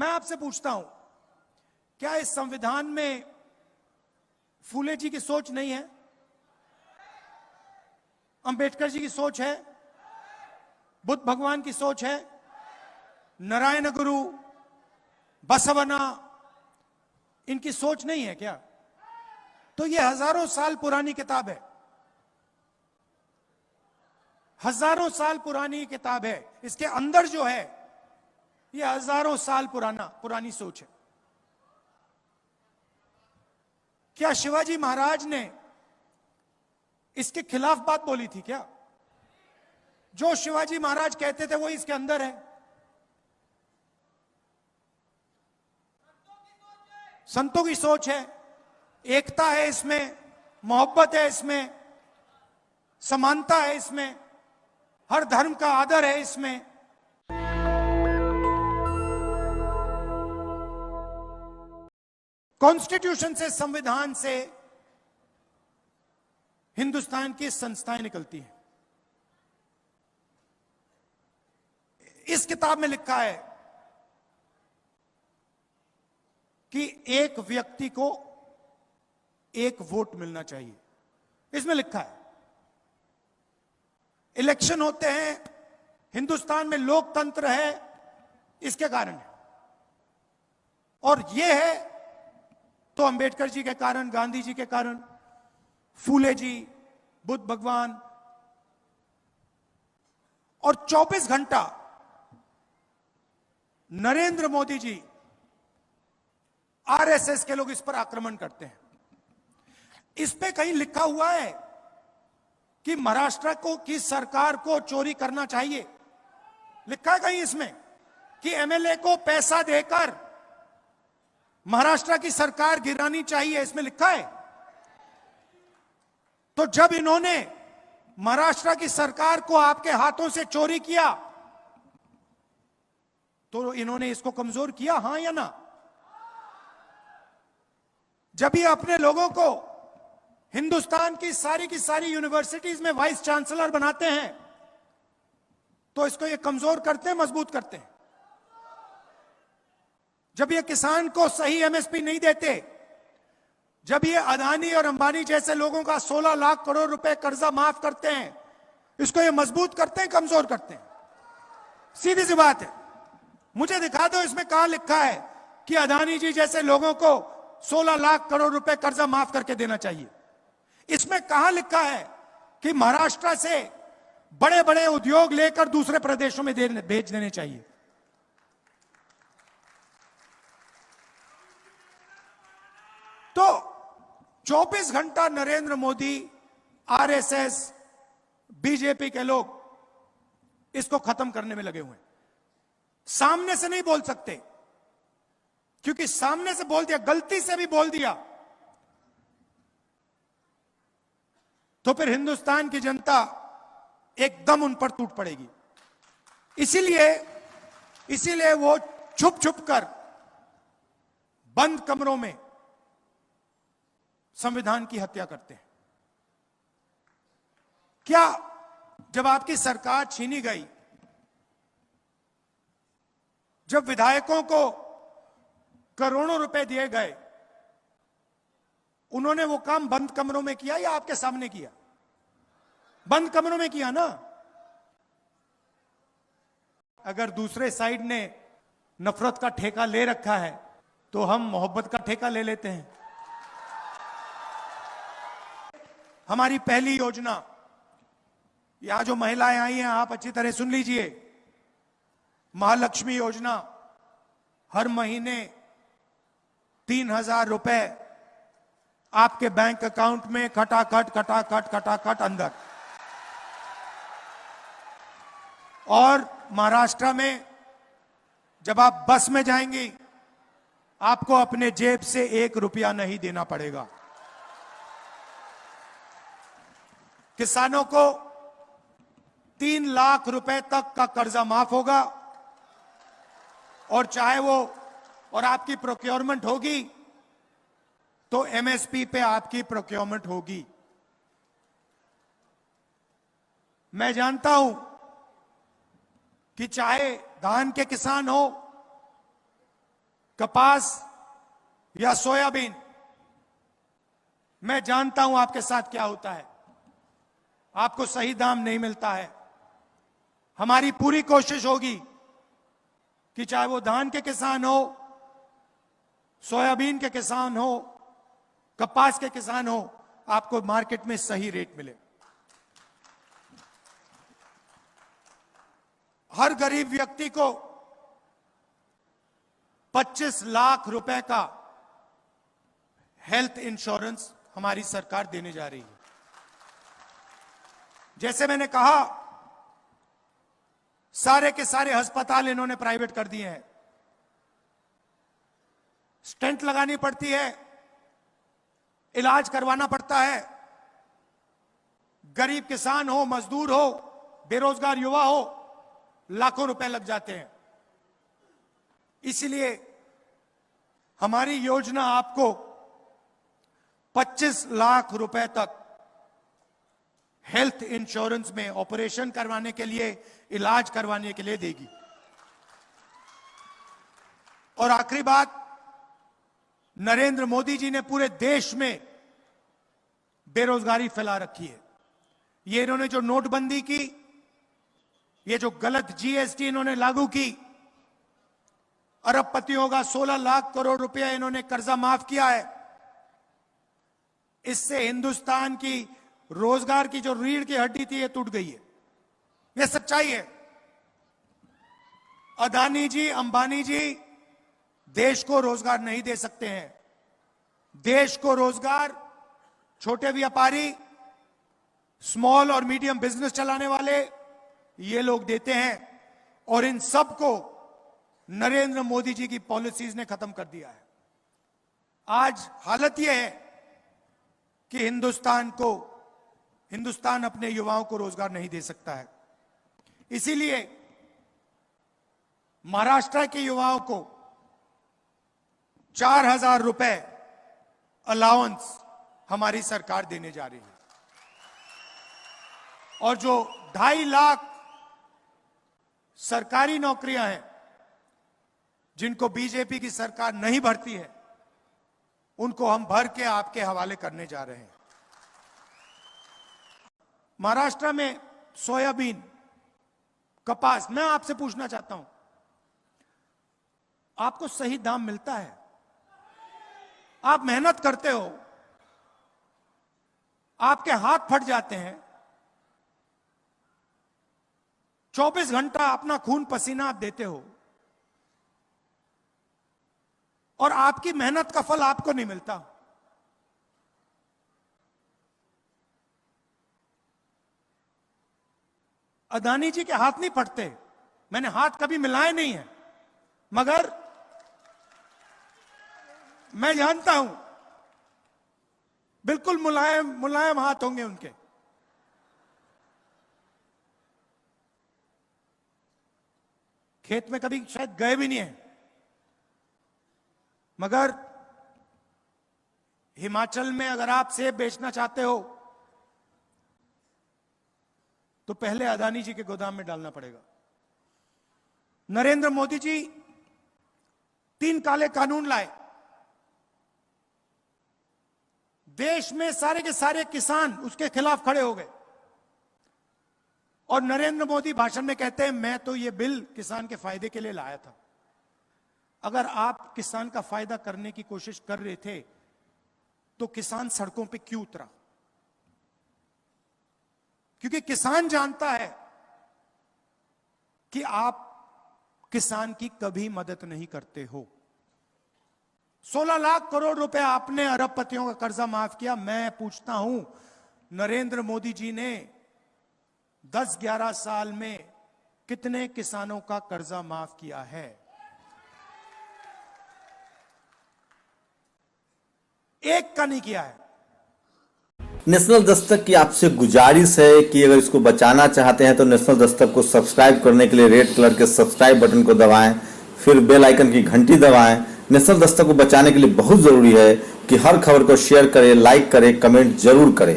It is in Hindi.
मैं आपसे पूछता हूं, क्या इस संविधान में फूले जी की सोच नहीं है? अंबेडकर जी की सोच है? बुद्ध भगवान की सोच है? नारायण गुरु, बसवना, इनकी सोच नहीं है क्या? तो ये हजारों साल पुरानी किताब है, हजारों साल पुरानी किताब है। इसके अंदर जो है ये हजारों साल पुरानी सोच है। क्या शिवाजी महाराज ने इसके खिलाफ बात बोली थी क्या? जो शिवाजी महाराज कहते थे वो इसके अंदर है। संतों की सोच है, एकता है इसमें, मोहब्बत है इसमें, समानता है इसमें, हर धर्म का आदर है इसमें। कॉन्स्टिट्यूशन से, संविधान से हिंदुस्तान की संस्थाएं निकलती हैं। इस किताब में लिखा है कि एक व्यक्ति को एक वोट मिलना चाहिए। इसमें लिखा है, इलेक्शन होते हैं, हिंदुस्तान में लोकतंत्र है, इसके कारण है। और यह है तो अंबेडकर जी के कारण, गांधी जी के कारण, फूले जी, बुद्ध भगवान। और 24 घंटा नरेंद्र मोदी जी, आरएसएस के लोग इस पर आक्रमण करते हैं। इस पे कहीं लिखा हुआ है कि महाराष्ट्र की सरकार को चोरी करना चाहिए? लिखा है कहीं इसमें कि एमएलए को पैसा देकर महाराष्ट्र की सरकार गिरानी चाहिए? इसमें लिखा है? तो जब इन्होंने महाराष्ट्र की सरकार को आपके हाथों से चोरी किया तो इन्होंने इसको कमजोर किया, हां या ना? जब ये अपने लोगों को हिंदुस्तान की सारी यूनिवर्सिटीज में वाइस चांसलर बनाते हैं तो इसको ये कमजोर करते हैं, मजबूत करते हैं? जब ये किसान को सही एमएसपी नहीं देते, जब ये अदानी और अंबानी जैसे लोगों का 16 लाख करोड़ रुपए कर्जा माफ करते हैं, इसको ये मजबूत करते हैं, कमजोर करते हैं? सीधी सी बात है। मुझे दिखा दो इसमें कहां लिखा है कि अदानी जी जैसे लोगों को 16 लाख करोड़ रुपए कर्जा माफ करके देना चाहिए? इसमें कहां लिखा है कि महाराष्ट्र से बड़े बड़े उद्योग लेकर दूसरे प्रदेशों में भेज देने चाहिए? तो 24 घंटा नरेंद्र मोदी, आरएसएस, बीजेपी के लोग इसको खत्म करने में लगे हुए हैं। सामने से नहीं बोल सकते, क्योंकि सामने से बोल दिया, गलती से भी बोल दिया तो फिर हिंदुस्तान की जनता एकदम उन पर टूट पड़ेगी। इसीलिए वो छुप छुप कर बंद कमरों में संविधान की हत्या करते हैं। क्या जब आपकी सरकार छीनी गई, जब विधायकों को करोड़ों रुपए दिए गए, उन्होंने वो काम बंद कमरों में किया या आपके सामने किया? बंद कमरों में किया ना। अगर दूसरे साइड ने नफरत का ठेका ले रखा है तो हम मोहब्बत का ठेका ले लेते हैं। हमारी पहली योजना, यहां जो महिलाएं आई हैं आप अच्छी तरह सुन लीजिए, महालक्ष्मी योजना, हर महीने 3,000 रुपए आपके बैंक अकाउंट में खटाखट अंदर। और महाराष्ट्र में जब आप बस में जाएंगी, आपको अपने जेब से 1 रुपया नहीं देना पड़ेगा। किसानों को 3 लाख रुपए तक का कर्जा माफ होगा, और चाहे वो और आपकी प्रोक्योरमेंट होगी तो एमएसपी पे आपकी प्रोक्योरमेंट होगी। मैं जानता हूं कि चाहे धान के किसान हो, कपास या सोयाबीन, मैं जानता हूं आपके साथ क्या होता है, आपको सही दाम नहीं मिलता है। हमारी पूरी कोशिश होगी कि चाहे वो धान के किसान हो, सोयाबीन के किसान हो, कपास के किसान हो, आपको मार्केट में सही रेट मिले। हर गरीब व्यक्ति को 25 लाख रुपए का हेल्थ इंश्योरेंस हमारी सरकार देने जा रही है। जैसे मैंने कहा, सारे के सारे अस्पताल इन्होंने प्राइवेट कर दिए हैं। स्टेंट लगानी पड़ती है, इलाज करवाना पड़ता है। गरीब किसान हो, मजदूर हो, बेरोजगार युवा हो, लाखों रुपए लग जाते हैं। इसलिए हमारी योजना आपको 25 लाख रुपए तक हेल्थ इंश्योरेंस में ऑपरेशन करवाने के लिए, इलाज करवाने के लिए देगी। और आखिरी बात, नरेंद्र मोदी जी ने पूरे देश में बेरोजगारी फैला रखी है। ये इन्होंने जो नोटबंदी की, ये जो गलत जीएसटी इन्होंने लागू की, अरबपतियों का 16 लाख करोड़ रुपया इन्होंने कर्जा माफ किया है। इससे हिंदुस्तान की रोजगार की जो रीढ़ की हड्डी थी, ये टूट गई है। यह सच्चाई है। अदानी जी, अंबानी जी देश को रोजगार नहीं दे सकते हैं। देश को रोजगार छोटे व्यापारी, स्मॉल और मीडियम बिजनेस चलाने वाले, ये लोग देते हैं। और इन सब को नरेंद्र मोदी जी की पॉलिसीज ने खत्म कर दिया है। आज हालत यह है कि हिंदुस्तान अपने युवाओं को रोजगार नहीं दे सकता है। इसीलिए महाराष्ट्र के युवाओं को 4,000 रुपए अलाउंस हमारी सरकार देने जा रही है। और जो 2.5 लाख सरकारी नौकरियां हैं जिनको बीजेपी की सरकार नहीं भरती है, उनको हम भर के आपके हवाले करने जा रहे हैं। महाराष्ट्र में सोयाबीन, कपास, मैं आपसे पूछना चाहता हूं, आपको सही दाम मिलता है? आप मेहनत करते हो, आपके हाथ फट जाते हैं, 24 घंटा अपना खून पसीना आप देते हो, और आपकी मेहनत का फल आपको नहीं मिलता। अदानी जी के हाथ नहीं फटते, मैंने हाथ कभी मिलाए नहीं है, मगर मैं जानता हूं बिल्कुल मुलायम हाथ होंगे उनके। खेत में कभी शायद गए भी नहीं है, मगर हिमाचल में अगर आप सेब बेचना चाहते हो तो पहले अदानी जी के गोदाम में डालना पड़ेगा। नरेंद्र मोदी जी 3 काले कानून लाए, देश में सारे के सारे किसान उसके खिलाफ खड़े हो गए। और नरेंद्र मोदी भाषण में कहते हैं, मैं तो ये बिल किसान के फायदे के लिए लाया था। अगर आप किसान का फायदा करने की कोशिश कर रहे थे तो किसान सड़कों पे क्यों उतरा? क्योंकि किसान जानता है कि आप किसान की कभी मदद नहीं करते हो। 16 लाख करोड़ रुपए आपने अरबपतियों का कर्जा माफ किया। मैं पूछता हूं, नरेंद्र मोदी जी ने 10-11 साल में कितने किसानों का कर्जा माफ किया है? एक का नहीं किया है। नेशनल दस्तक की आपसे गुजारिश है कि अगर इसको बचाना चाहते हैं तो नेशनल दस्तक को सब्सक्राइब करने के लिए रेड कलर के सब्सक्राइब बटन को दबाएं, फिर बेल आइकन की घंटी दबाएं। नेशनल दस्तक को बचाने के लिए बहुत जरूरी है कि हर खबर को शेयर करें, लाइक करें, कमेंट जरूर करें।